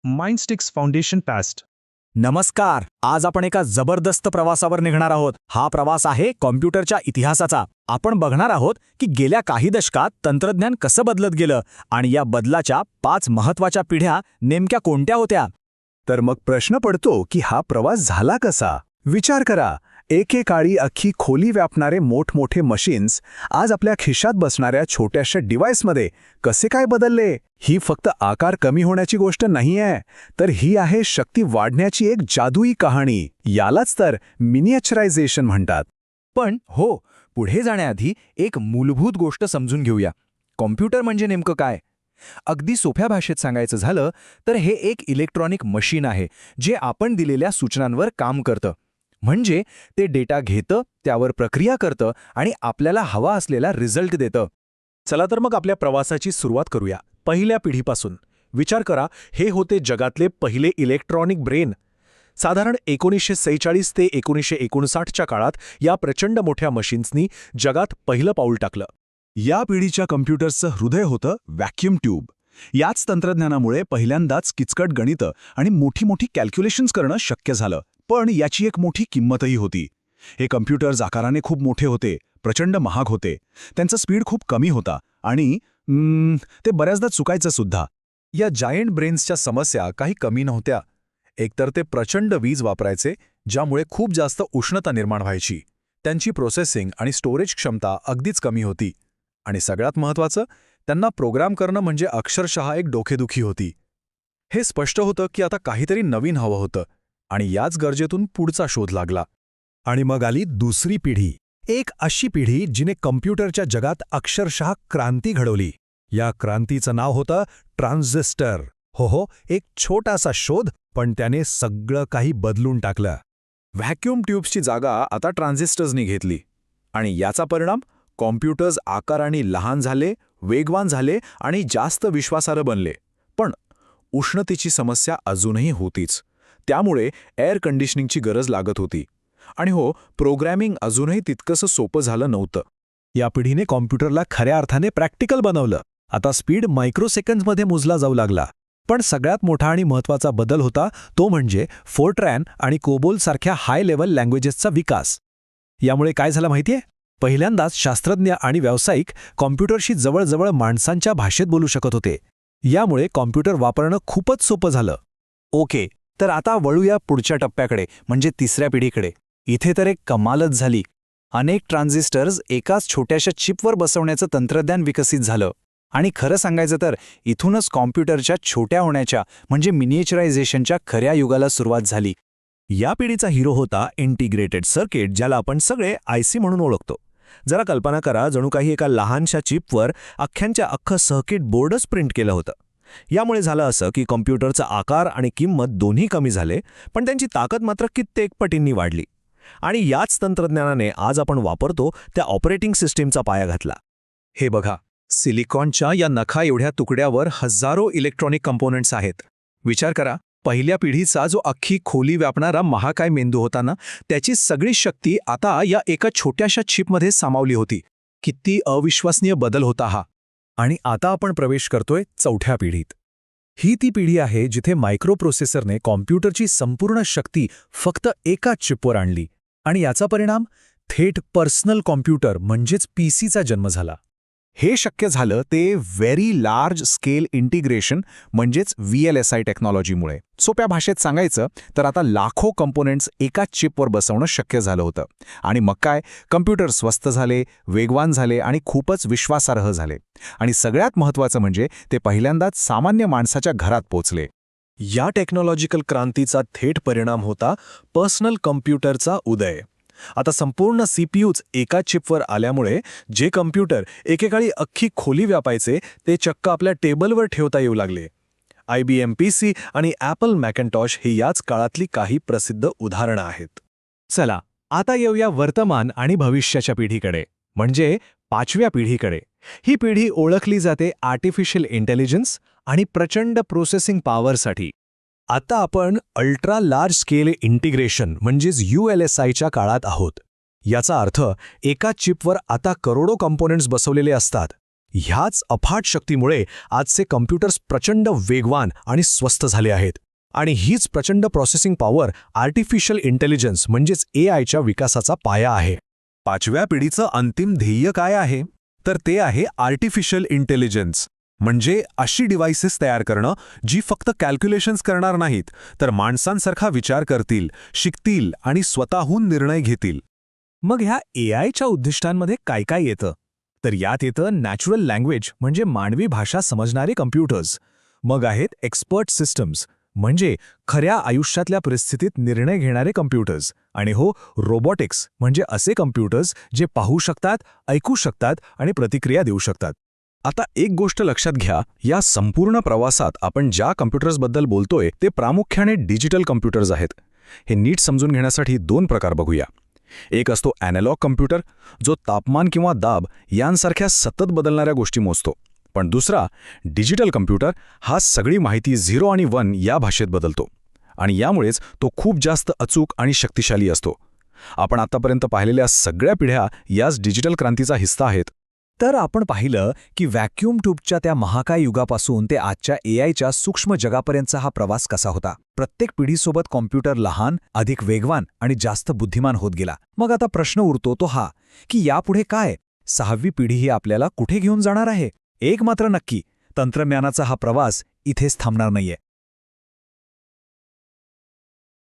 माइंडस्टिक्स foundation past. नमस्कार. आज आपण एका जबरदस्त प्रवासावर निघणार आहोत. हा प्रवास आहे कॉम्प्युटरच्या इतिहासाचा. आपण बघणार आहोत की गेल्या काही दशकात तंत्रज्ञान कसं बदलत गेलं आणि या बदलाच्या 5 महत्त्वाच्या पिढ्या नेमक्या कोणत्या होत्या. तर मग प्रश्न पडतो की हा प्रवास झाला कसा. विचार करा, एकेकाळी अख्खी खोली व्यापणारे मोठमोठे मशीन्स आज आपल्या खिशात बसणाऱ्या छोट्याशा डिव्हाइसमध्ये कसे काय बदलले. ही फक्त आकार कमी होण्याची गोष्ट नाहीये, तर ही आहे शक्ती वाढण्याची एक जादुई कहाणी. यालाच तर मिनिएचरायझेशन म्हणतात. पण हो, पुढे जाण्याआधी एक मूलभूत गोष्ट समजून घेऊया. कॉम्प्युटर म्हणजे नेमकं काय. अगदी सोप्या भाषेत सांगायचं झालं तर हे एक इलेक्ट्रॉनिक मशीन आहे जे आपण दिलेल्या सूचनांवर काम करतं. म्हणजे ते डेटा घेतं, त्यावर प्रक्रिया करतं आणि आपल्याला हवा असलेला रिझल्ट देतं. चला तर मग आपल्या प्रवासाची सुरुवात करूया पहिल्या पिढीपासून. विचार करा, हे होते जगातले पहिले इलेक्ट्रॉनिक ब्रेन. साधारण 1946 ते 1959च्या काळात या प्रचंड मोठ्या मशीन्सनी जगात पहिलं पाऊल टाकलं. या पिढीच्या कम्प्युटर्सचं हृदय होतं व्हॅक्यूम ट्यूब. याच तंत्रज्ञानामुळे पहिल्यांदाच किचकट गणितं आणि मोठी मोठी कॅल्क्युलेशन्स करणं शक्य झालं. पण याची एक मोठी किंमतही होती. हे कम्प्युटर्स आकाराने खूप मोठे होते, प्रचंड महाग होते, त्यांचा स्पीड खूप कमी होता आणि ते बऱ्याचदा चुकायचं सुद्धा. या जायंट ब्रेन्सच्या समस्या काही कमी नव्हत्या. एकतर ते प्रचंड वीज वापरायचे, ज्यामुळे खूप जास्त उष्णता निर्माण व्हायची. त्यांची प्रोसेसिंग आणि स्टोरेज क्षमता अगदीच कमी होती. आणि सगळ्यात महत्त्वाचं, त्यांना प्रोग्राम करणं म्हणजे अक्षरशः एक डोकेदुखी होती. हे स्पष्ट होतं की आता काहीतरी नवीन हवं होतं आणि याच गरजेतून पुढचा शोध लागला. आणि मग आली दुसरी पिढी. एक अशी पिढी जिने कम्प्युटरच्या जगात अक्षरशः क्रांती घडवली. या क्रांतीचं नाव होतं ट्रान्झिस्टर. हो, एक छोटासा शोध, पण त्याने सगळं काही बदलून टाकलं. व्हॅक्यूम ट्यूब्सची जागा आता ट्रान्झिस्टर्सनी घेतली. आणि याचा परिणाम, कॉम्प्युटर्स आकाराने लहान झाले, वेगवान झाले आणि जास्त विश्वासार्ह बनले. पण उष्णतेची समस्या अजूनही होतीच. त्यामुळे एअर कंडिशनिंगची गरज लागत होती. आणि हो, प्रोग्रॅमिंग अजूनही तितकंसं सोपं झालं नव्हतं. या पिढीने कॉम्प्युटरला खऱ्या अर्थाने प्रॅक्टिकल बनवलं. आता स्पीड मायक्रोसेकंड्समध्ये मोजला जाऊ लागला. पण सगळ्यात मोठा आणि महत्त्वाचा बदल होता तो म्हणजे फोर्ट्रॅन आणि कोबोल सारख्या हाय लेव्हल लँग्वेजेसचा विकास. यामुळे काय झालं माहितीये, पहिल्यांदाच शास्त्रज्ञ आणि व्यावसायिक कॉम्प्युटरशी जवळजवळ माणसांच्या भाषेत बोलू शकत होते. यामुळे कॉम्प्युटर वापरणं खूपच सोपं झालं. ओके, तर आता वळूया पुढच्या टप्प्याकडे, म्हणजे तिसऱ्या पिढीकडे. इथे तर एक कमालच झाली. अनेक ट्रान्झिस्टर्स एकाच छोट्याशा चिपवर बसवण्याचं तंत्रज्ञान विकसित झालं. आणि खरं सांगायचं तर इथूनच कॉम्प्युटरच्या छोट्या होण्याच्या म्हणजे मिनिएचरायझेशनच्या खऱ्या युगाला सुरुवात झाली. या पिढीचा हिरो होता इंटिग्रेटेड सर्किट, ज्याला आपण सगळे आयसी म्हणून ओळखतो. जरा कल्पना करा, जणू काही एका लहानशा चिपवर अख्खं सर्किट बोर्डच प्रिंट केलं होतं. यामुळे झालं असं की कॉम्प्युटरचा आकार आणि किंमत दोन्ही कमी झाले, पण त्यांची ताकद मात्र कित्येक पटींनी वाढली. आणि याच तंत्रज्ञानाने आज आपण वापरतो त्या ऑपरेटिंग सिस्टीमचा पाया घातला. हे बघा, सिलिकॉनच्या या नखा एवढ्या तुकड्यावर हजारो इलेक्ट्रॉनिक कंपोनेंट्स आहेत. विचार करा, पहिल्या पिढीचा जो अख्खी खोली व्यापणारा महाकाय मेंदू होता ना, त्याची सगळी शक्ती आता या एका छोट्याशा चिपमध्ये सामावली होती. किती अविश्वसनीय बदल होता हा. आणि आता आपण प्रवेश करतोय चौथ्या पिढीत. ही ती पिढी आहे जिथे मायक्रोप्रोसेसरने कॉम्प्युटरची संपूर्ण शक्ती फक्त एका चिपवर आणली. आणि याचा परिणाम थेट पर्सनल कॉम्प्युटर म्हणजेच पीसीचा जन्म झाला. हे शक्य झालं ते व्हेरी लार्ज स्केल इंटिग्रेशन म्हणजेच VLSI टेक्नॉलॉजीमुळे. सोप्या भाषेत सांगायचं तर आता लाखो कंपोनेंट्स एकाच चिपवर बसवणं शक्य झालं होतं. आणि मग काय, कम्प्युटर स्वस्त झाले, वेगवान झाले आणि खूपच विश्वासार्ह झाले. आणि सगळ्यात महत्त्वाचं म्हणजे ते पहिल्यांदाच सामान्य माणसाच्या घरात पोचले. या टेक्नॉलॉजिकल क्रांतीचा थेट परिणाम होता पर्सनल कम्प्युटरचा उदय. आता संपूर्ण CPUच एका चिपवर आल्यामुळे जे कम्प्युटर एकेकाळी अख्खी खोली व्यापायचे ते चक्क आपल्या टेबलवर ठेवता येऊ लागले. IBM PC आणि Apple Macintosh ही याच काळातली काही प्रसिद्ध उदाहरणं आहेत. चला, आता येऊया वर्तमान आणि भविष्याच्या पिढीकडे, म्हणजे 5व्या पिढीकडे. ही पिढी ओळखली जाते आर्टिफिशियल इंटेलिजन्स आणि प्रचंड प्रोसेसिंग पॉवरसाठी. आता आपण अल्ट्रा लार्ज स्केल इंटिग्रेशन म्हणजेच ULSIच्या काळात आहोत. याचा अर्थ एका चिपवर आता करोडो कंपोनेंट्स बसवलेले असतात. ह्याच अफाट शक्तीमुळे आजचे कम्प्युटर्स प्रचंड वेगवान आणि स्वस्त झाले आहेत. आणि हीच प्रचंड प्रोसेसिंग पॉवर आर्टिफिशियल इंटेलिजन्स म्हणजेच AIच्या विकासाचा पाया आहे. 5व्या पिढीचं अंतिम ध्येय काय आहे? तर ते आहे आर्टिफिशियल इंटेलिजन्स. म्हणजे अशी डिव्हाइसेस तयार करणं जी फक्त कॅल्क्युलेशन्स करणार नाहीत, तर माणसांसारखा विचार करतील, शिकतील आणि स्वतःहून निर्णय घेतील. मग ह्या AIच्या उद्दिष्टांमध्ये काय काय येतं? तर यात येतं नॅचरल लँग्वेज म्हणजे मानवी भाषा समजणारे कम्प्युटर्स. मग आहेत एक्सपर्ट सिस्टम्स म्हणजे खऱ्या आयुष्यातल्या परिस्थितीत निर्णय घेणारे कम्प्युटर्स. आणि हो, रोबोटिक्स म्हणजे असे कम्प्युटर्स जे पाहू शकतात, ऐकू शकतात आणि प्रतिक्रिया देऊ शकतात. आता एक गोष्ट लक्षात घ्या, या संपूर्ण प्रवासात आपण ज्या कम्प्युटर्सबद्दल बोलतोय ते प्रामुख्याने डिजिटल कम्प्युटर्स आहेत. हे नीट समजून घेण्यासाठी 2 प्रकार बघूया. एक असतो ॲनालॉग कम्प्युटर, जो तापमान किंवा दाब यांसारख्या सतत बदलणाऱ्या गोष्टी मोजतो. पण दुसरा डिजिटल कम्प्युटर हा सगळी माहिती 0 आणि 1 या भाषेत बदलतो. आणि यामुळेच तो खूप जास्त अचूक आणि शक्तिशाली असतो. आपण आतापर्यंत पाहिलेल्या सगळ्या पिढ्या याच डिजिटल क्रांतीचा हिस्सा आहेत. तर आपण पाहिलं की व्हॅक्यूम ट्यूबच्या त्या महाकाय युगापासून ते आजच्या AIच्या सूक्ष्म जगापर्यंतचा हा प्रवास कसा होता. प्रत्येक पिढीसोबत कॉम्प्युटर लहान, अधिक वेगवान आणि जास्त बुद्धिमान होत गेला. मग आता प्रश्न उरतो तो हा की यापुढे काय? 6वी पिढी ही आपल्याला कुठे घेऊन जाणार आहे? एक मात्र नक्की, तंत्रज्ञानाचा हा प्रवास इथेच थांबणार नाहीये.